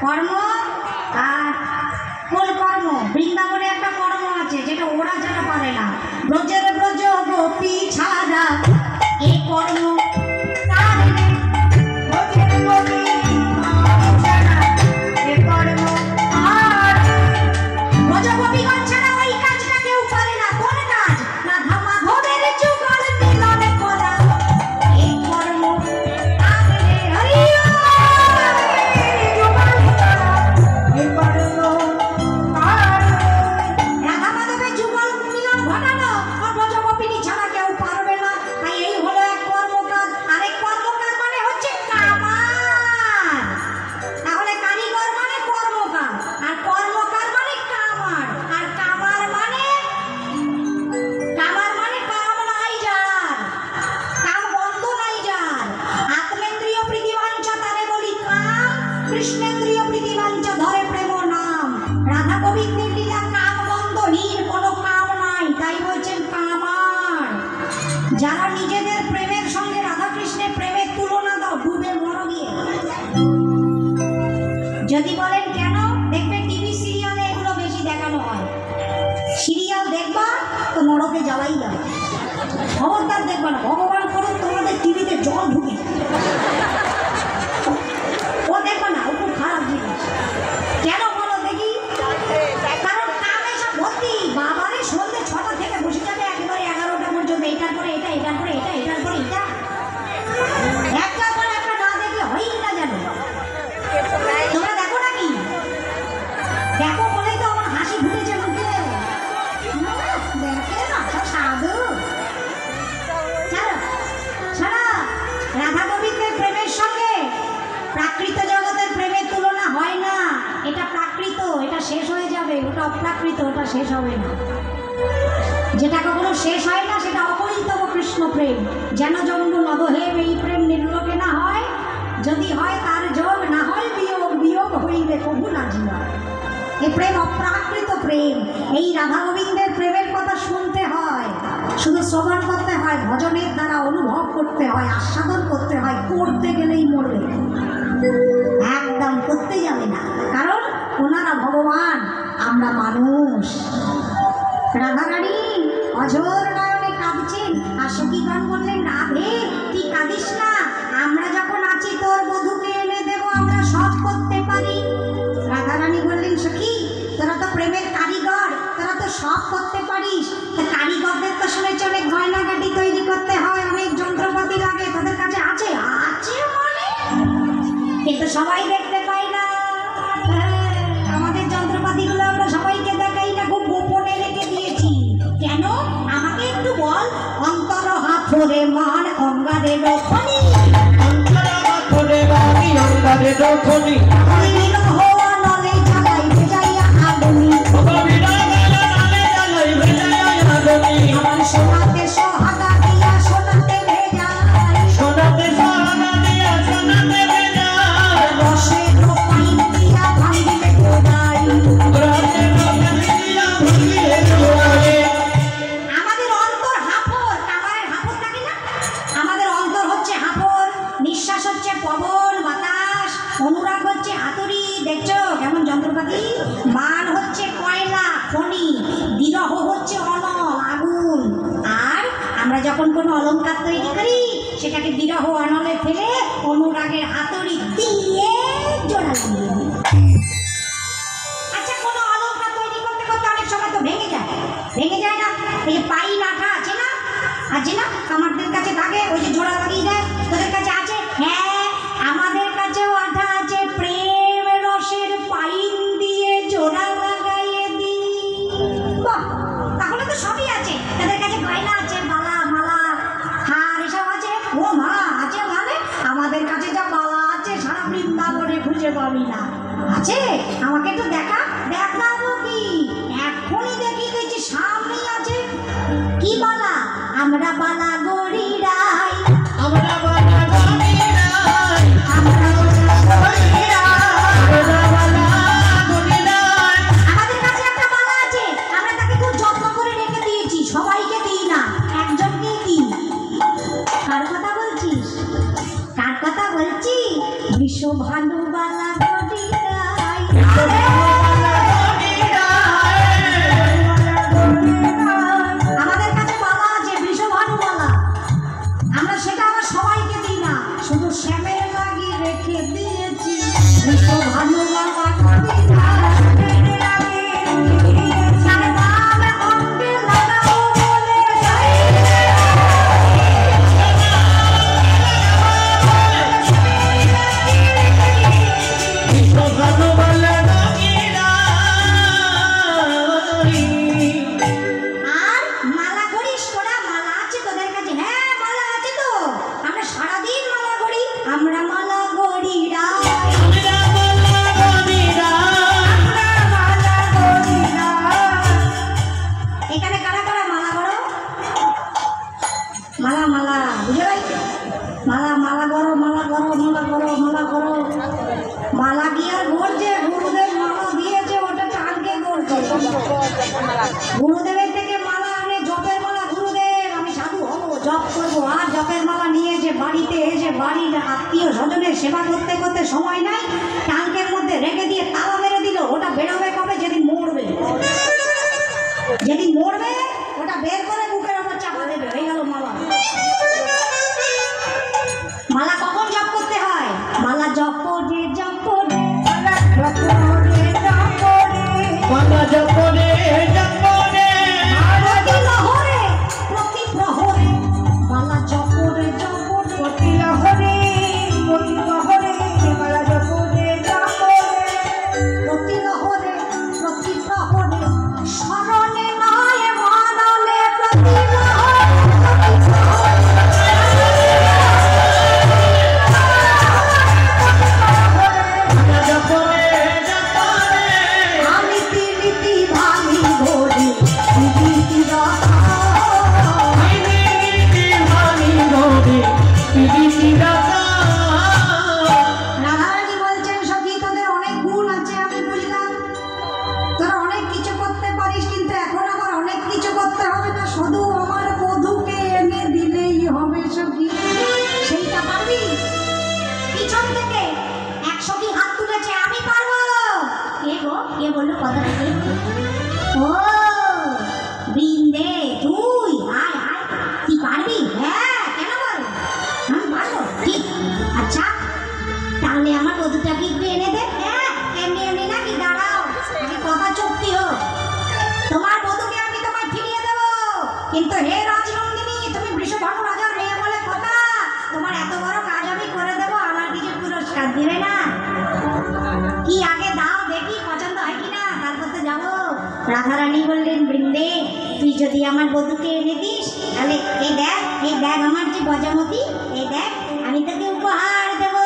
কর্ম আর কোন কর্ম? বৃন্দাবনে একটা কর্ম আছে যেটা ওরা যারা পারে না। ব্রজের ব্রজ গোপী ছাড়া এই কর্ম যারা নিজেদের প্রেমের সঙ্গে রাধা কৃষ্ণের প্রেমের তুলনা দাও ডুবে মরো গিয়ে। যদি বলেন কেন, দেখবে টিভি সিরিয়ালে এগুলো বেশি দেখানো হয়। সিরিয়াল দেখবা তো নরকে যাওয়াই যাবে, খবরদার দেখবা না। ভগবান করুন তোমাদের টিভিতে জল ঢুকে ও দেখবা না, ও খুব খারাপ জিনিস। কেন বলো দেখি? কারণ কামে সব ভর্তি। বাবারে সন্ধ্যে 6টা থেকে বসে যাবে একেবারে 11টা পর্যন্ত, এটার পরে এটা, এটার পরে এটা, এটার পরে এটা, একটার পর একটা না দেখলে হয়ই না জানো। তোমরা দেখো নাকি? দেখো বলেই তো আমার হাসি ফুটেছে মুখে। দেখে না সব সাধু। ছাড়া রাধা গোবিন্দের প্রেমের সঙ্গে প্রাকৃত জগতের প্রেমের তুলনা হয় না। এটা প্রাকৃত, এটা শেষ হয়ে যাবে। ওটা অপ্রাকৃত, ওটা শেষ হবে না। যেটা কখনো শেষ হয় না সেটা অপরিতম কৃষ্ণ প্রেম। যেন জন্ম নবহেম এই প্রেম নির্লোকে না হয়, যদি হয় তার যোগ, না হয় বিয়োগ, বিয়োগ হইলে কবু না জীবা। এই প্রেম অপ্রাকৃত প্রেম। এই রাধা গোবিন্দের প্রেমের কথা শুনতে হয়, শুধু শ্রবণ করতে হয়, ভজনের দ্বারা অনুভব করতে হয়, আস্বাদন করতে হয়। করতে গেলেই মরবে, একদম করতে যাবে না। কারণ ওনারা ভগবান, আমরা মানুষ। রাধারানী অঝোর নয়নে কাঁদছেন আর সখীগণ বললেন, রাধে তুই কাঁদিস না, আমরা যখন আছি তোর বধূকে এনে দেবো, আমরা সব করতে পারি। রাধারানী বললেন, সখী তোরা তো প্রেমের কারিগর, তোরা তো সব করতে পারিস। কারিগরদের তো শুনেছি অনেক গয়নাগাটি তৈরি করতে হয়, অনেক যন্ত্রপাতি লাগে, তোদের কাছে আছে? আছে মানে, কিন্তু সবাই দেখতে পাই না। আমাদের যন্ত্রপাতিগুলো আমরা সবাইকে দেখাই না, খুব গোপনে রেখে দিয়েছি। কেন আমাকে একটু বল। অন্তর হাফরে মান অঙ্গারে রক্ষণী, অন্তর হাফরে বাড়ি অঙ্গারে রক্ষণী, বিলীন হওয়া নলে জ্বালাই ভেজাইয়া আগুনি, আমার সোনাতে সোহাগা দিয়া সোনাতে ভেজাই, সোনাতে সোহাগা দিয়া সোনাতে ভেজাই, রসে রূপাই দিয়া ভাঙ্গিলে গোড়াই, রসে রূপাই দিয়া ভাঙ্গিলে গোড়াই। আমাদের অন্তর হাফর, কামারের হাফর থাকে না? আমাদের অন্তর হচ্ছে হাফর, নিঃশ্বাস হচ্ছে পবন বাতাস, অনুরাগ হচ্ছে হাতুড়ি, দেখছো কেমন যন্ত্রপাতি, মান হচ্ছে কয়লা খনি, বিরহ হচ্ছে অনল আগুন। আর আমরা যখন কোনো অলংকার তৈরি করি সেটাকে বিরহ অনলে ফেলে অনুরাগের হাতুড়ি দিয়ে জোড়া লাগিয়ে দিই। আচ্ছা, কোনো অলংকার তৈরি করতে করতে অনেক সময় তো ভেঙে যায়, ভেঙে যায় না? এই যে পাই আঠা আছে না, আছে না? কামারদের কাছে থাকে, ওই যে জোড়া লাগিয়ে দেয়। তোদের কাছে আছে? হ্যাঁ, আমাদের কাছেও আঠা আছে। প্রেম রসের পাইন দিয়ে জোড়া লাগাইয়ে দিই। বাহ, তাহলে তো সবই আছে। তাদের কাছে গয়না আছে, মালা মালা হার এসব আছে। ও মা, আছে মানে? আমাদের কাছে যা মালা আছে সারা বৃন্দাবনে খুঁজে পাবি না। আছে? আমাকে একটু দেখা। দেখাবো কি, এখনই দেখিয়ে দিচ্ছি, সামনেই আছে। কি বালা? আমরা বালা গড়ি রাই, আমরা বালা গড়ি রাই, আমরা বালা গড়ি রাই, আমরা বালা গড়ি রাই। আমাদের কাছে একটা বালা আছে, আমরা তাকে খুব যত্ন করে রেখে দিয়েছি, সবাইকে দিই না, একজনকেই দিই। কার কথা বলছিস? কার কথা বলছি? বিশ্বভানু বালা গড়ি গিয়ার ঘুরছে, গুরুদেব মালা দিয়েছে, ওটা টানকে করছে। গুরুদেবের থেকে মালা আনে, জপের মালা। গুরুদেব আমি সাধু হবো, জপ করবো। আর জপের মালা নিয়ে যে বাড়িতে এসে বাড়ির আত্মীয় স্বজনের সেবা করতে করতে সময় নাই, টাঙ্কের মধ্যে রেখে দিয়ে তালা মেরে দিল। ওটা বেরোবে কবে? যেদিন মরবে। যেদিন মরবে ওটা বের করে বুকের ওপর চাপা দেবে। হয়ে গেল মালা। মালা কখন জপ করতে হয়? মালা জপ করে জপ করে মালা জপ করে জপ করে মালা জপ করে জপ করে প্রতি লহরে প্রতি প্রহরে মালা জপ করে জপ করে প্রতি লহরে মালা জপ করে জপ করে প্রতি লহরে প্রতি প্রহরে স্মরণে নয় মননে প্রতি লহরে কিন্তু হে রাজনন্দিনী, তুমি বৃষভানু রাজার মেয়ে বলে কথা, তোমার এত বড় কাজ আমি করে দেবো, আমার কিছু পুরস্কার দিবে না? কি আগে দাও দেখি, পছন্দ হয় কিনা, তারপর তো যাবো। রাধারানী বললেন, বৃন্দে তুই যদি আমার বধূকে এনে দিস, তাহলে এই দেখ আমার যে গজমতি, এই দেখ আমি তোকে উপহার দেব।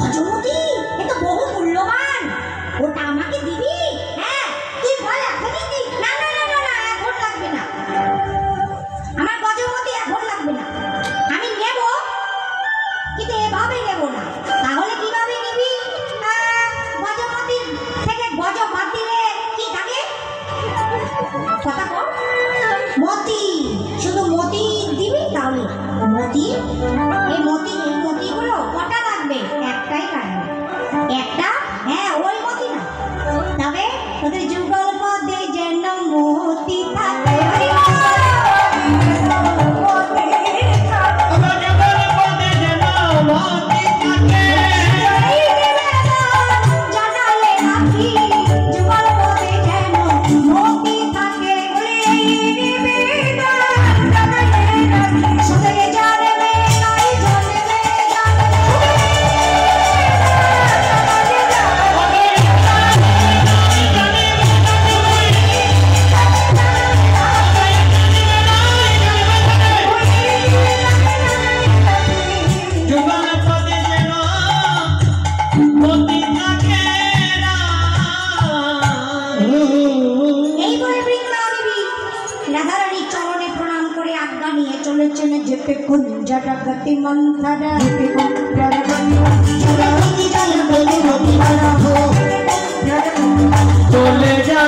গজমতি এ তো বহু মূল্যবান, ওটা আমাকে দিবি? হ্যাঁ তুই বল, এখনই দিই। না না না না না, এখন লাগবে না, আমার গজমতি এখন লাগবে না। আমি নেব, কিন্তু এভাবে নেব না। তাহলে কিভাবে নিবি? গজমতির থেকে গজ বাদ দিলে কি থাকে? কথা কম, মতি, শুধু মতি দিবি। তাহলে মতি, এই মতিগুলো কটা লাগবে? একটাই লাগবে, একটা। হ্যাঁ ওই মতি না, তবে ওদের যুগল পদে যেন মতি থাকে। गति मंथर चले जा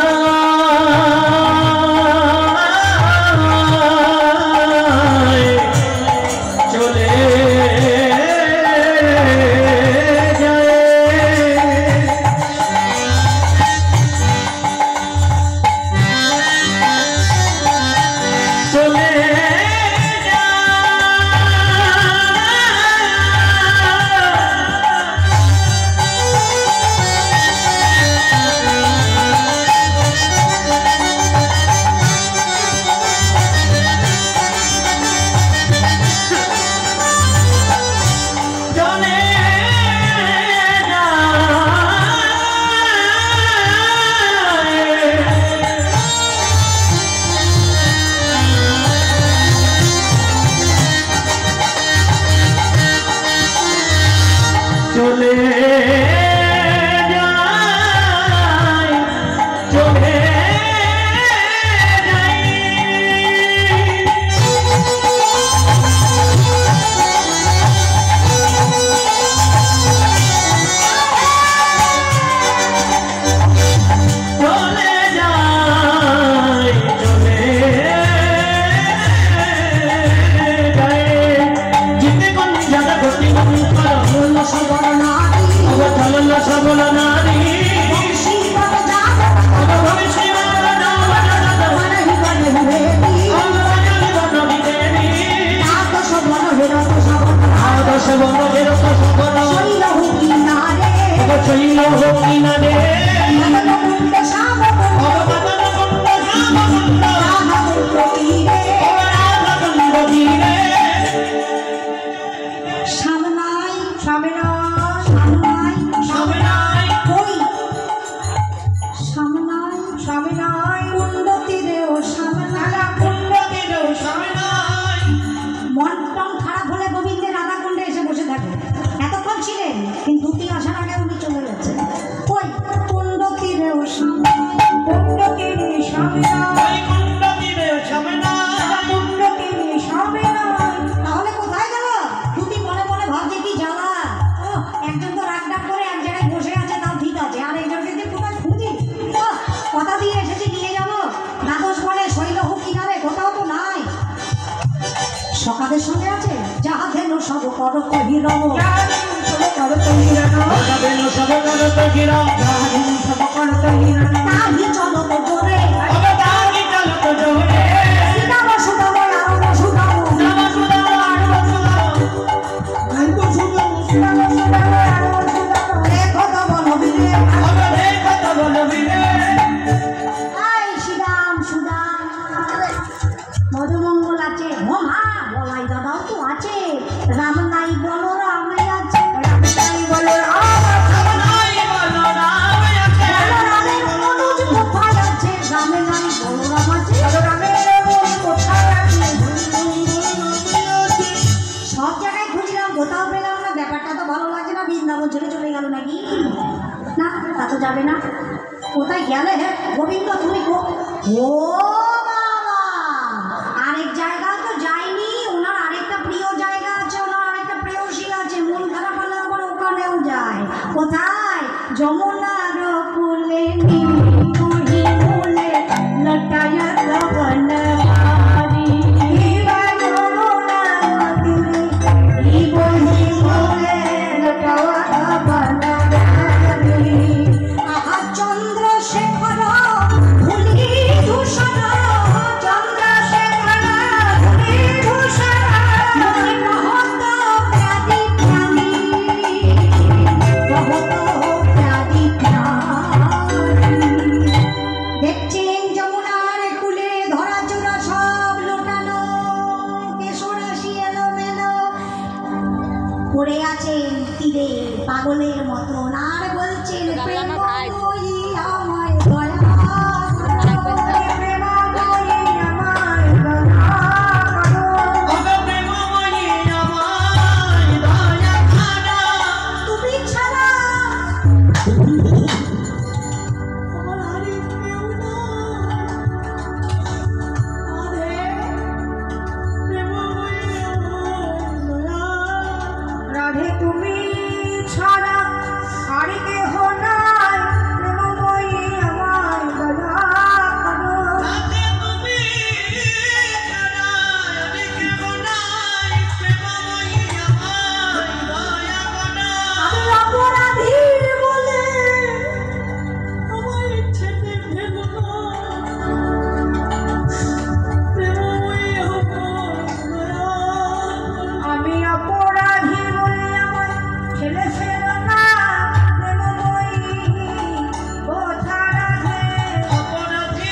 শৈল কিনারে মদনকুণ্ড শ্যামকুণ্ড মদনকুণ্ড শ্যামকুণ্ড রাধাকুণ্ড তীরে রাধাকুণ্ড তীরে সামনাই সামনাই সামনাই কই সামনাই সামনাই কুণ্ড তীরে ও সামনাই কুণ্ড তীরে সামনাই। মন টন খারাপ হলে গোবিন্দের রাধাকুণ্ডে এসে বসে থাকে। এতক্ষণ ছিলেন কিন্তু দুটি আসার আগে উনি চলে যাচ্ছেন। কই কুণ্ড তীরে ও সামনাই কুণ্ড তীরে সামনাই কুণ্ড তীরে সামনাই কুণ্ড তীরে সামনাই। তাহলে কোথায় গেল? দুটি মনে মনে ভাবছে কি জ্বালা। ও একজন তো রাগ ডাক করে এক জায়গায় বসে আছে, তাও ঠিক আছে, আর একজনকে যে কোথায় খুঁজি। কথা দিয়ে এসেছি নিয়ে যাবো, দ্বাদশ বলে শৈল কিনারে কোথাও তো নাই। সকালের সঙ্গে আছে যাহা ধেন সব কর কহির তাহি চলো তো জোরে সীতাম সুদাম রাম সুদাম রেখো তো বনবিরে আই শ্রীরাম সুদাম মধুমঙ্গল আছে। ও মা বলাই দাদাও তো আছে। রাম নাই বলো রামে আছে। রাম নাই বলো রামের মনোজ কোথায় আছে? রামে নাই বলো রাম আছে। কোথায় আছে? সব জায়গায় খুঁজলাম কোথাও পেলাম না। ব্যাপারটা তো ভালো লাগছে না। বৃন্দাবন ছেড়ে চলে গেল নাকি? না তা তো যাবে না। কোথায় গেলে হে গোবিন্দ তুমি? ও বাবা, আরেক জায়গা তো যায়নি। ওনার আরেকটা প্রিয় জায়গা আছে, ওনার আরেকটা প্রেয়সী আছে। মন খারাপ হলে আবার ওখানেও যায়। কোথায়? যমুনার কুলে নীলমণি মূলে লটায়া বনমারি যমুনার তীরে নীলমণি মূলে লটায়া বনমারি আহা চন্দ্রশেখর ধূলি ধূসর চন্দ্রশেখর ধূলি ধূসর মনে কহত প্রাদি প্রাণী কহত প্রাদি প্রাণী। দেখছেন যমুনার কুলে ধরা চোরা সব লোটানো কেশরাশি এলোমেলো পড়ে আছেন তীরে পাগলের মতন, আর বলছেন প্রেমময়ী আমায় দয়া করো, প্রেমময়ী আমায় দয়া করো। তুমি ছাড়া আমার আর কেউ নাই। রাধে তুমি ছাড়া আর কেহ নাই। প্রেমময়ী আমায় দয়া করো। আমি অপরাধী বলে আমায় ছেড়ে ফেলো না। প্রেমময়ী আমায় দয়া করো। আমি অপরাধী বলে আমায় ছেড়ে ফেলো না। প্রেমময়ী কোথা রাধে? রাধে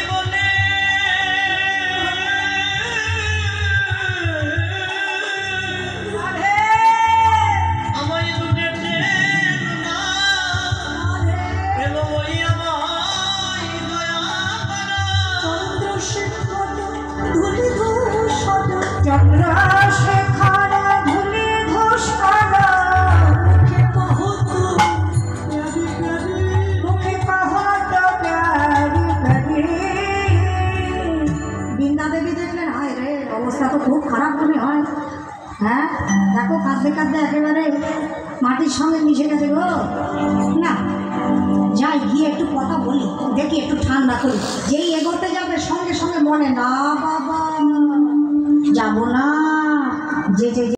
চন্দ্রশেখর ধূলি ধূসর চন্দ্রশেখর ধূলি ধূসর মুখে কহত প্যারি প্যারি। বৃন্দা দেবী দেখলেন, হায় রে অবস্থা তো খুব খারাপ মনে হয়। হ্যাঁ দেখো কাঁদতে কাঁদতে একেবারে মাটির সঙ্গে মিশে গেছে গো। না যাই গিয়ে একটু কথা বলি, দেখি একটু ঠান্ডা করি। যেই এগোতে যাবে সঙ্গে সঙ্গে মনে, না বাবা যাবো না, যে